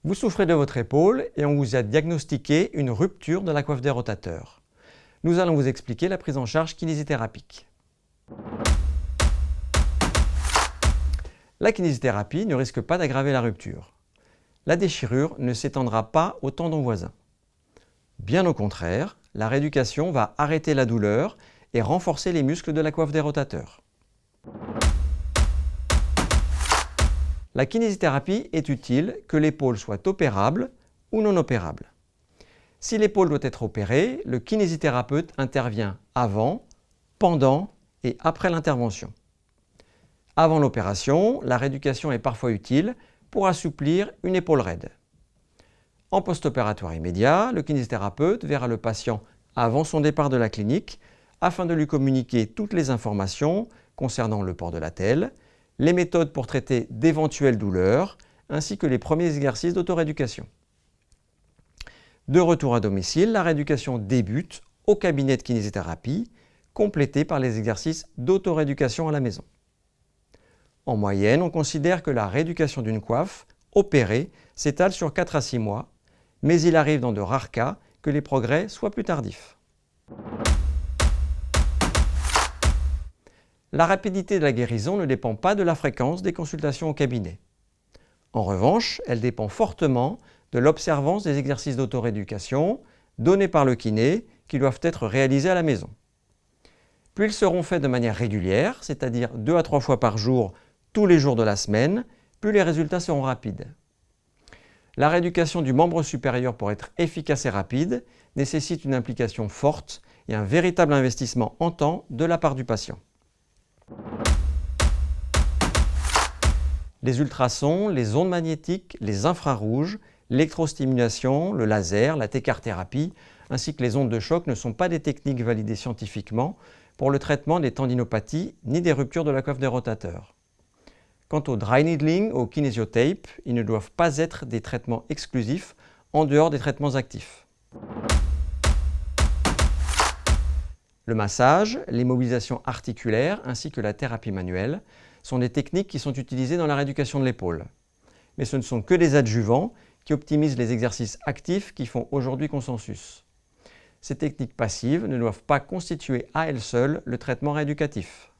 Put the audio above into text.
Vous souffrez de votre épaule et on vous a diagnostiqué une rupture de la coiffe des rotateurs. Nous allons vous expliquer la prise en charge kinésithérapique. La kinésithérapie ne risque pas d'aggraver la rupture. La déchirure ne s'étendra pas au tendon voisin. Bien au contraire, la rééducation va arrêter la douleur et renforcer les muscles de la coiffe des rotateurs. La kinésithérapie est utile que l'épaule soit opérable ou non opérable. Si l'épaule doit être opérée, le kinésithérapeute intervient avant, pendant et après l'intervention. Avant l'opération, la rééducation est parfois utile pour assouplir une épaule raide. En post-opératoire immédiat, le kinésithérapeute verra le patient avant son départ de la clinique afin de lui communiquer toutes les informations concernant le port de l'attelle, les méthodes pour traiter d'éventuelles douleurs, ainsi que les premiers exercices d'autorééducation. De retour à domicile, la rééducation débute au cabinet de kinésithérapie, complétée par les exercices d'autorééducation à la maison. En moyenne, on considère que la rééducation d'une coiffe opérée s'étale sur 4 à 6 mois, mais il arrive dans de rares cas que les progrès soient plus tardifs. La rapidité de la guérison ne dépend pas de la fréquence des consultations au cabinet. En revanche, elle dépend fortement de l'observance des exercices d'autorééducation donnés par le kiné qui doivent être réalisés à la maison. Plus ils seront faits de manière régulière, c'est-à-dire 2 à 3 fois par jour, tous les jours de la semaine, plus les résultats seront rapides. La rééducation du membre supérieur pour être efficace et rapide nécessite une implication forte et un véritable investissement en temps de la part du patient. Les ultrasons, les ondes magnétiques, les infrarouges, l'électrostimulation, le laser, la T-CAR-thérapie, ainsi que les ondes de choc ne sont pas des techniques validées scientifiquement pour le traitement des tendinopathies ni des ruptures de la coiffe des rotateurs. Quant au dry needling, au kinésiotape, ils ne doivent pas être des traitements exclusifs en dehors des traitements actifs. Le massage, les mobilisations articulaires ainsi que la thérapie manuelle sont des techniques qui sont utilisées dans la rééducation de l'épaule. Mais ce ne sont que des adjuvants qui optimisent les exercices actifs qui font aujourd'hui consensus. Ces techniques passives ne doivent pas constituer à elles seules le traitement rééducatif.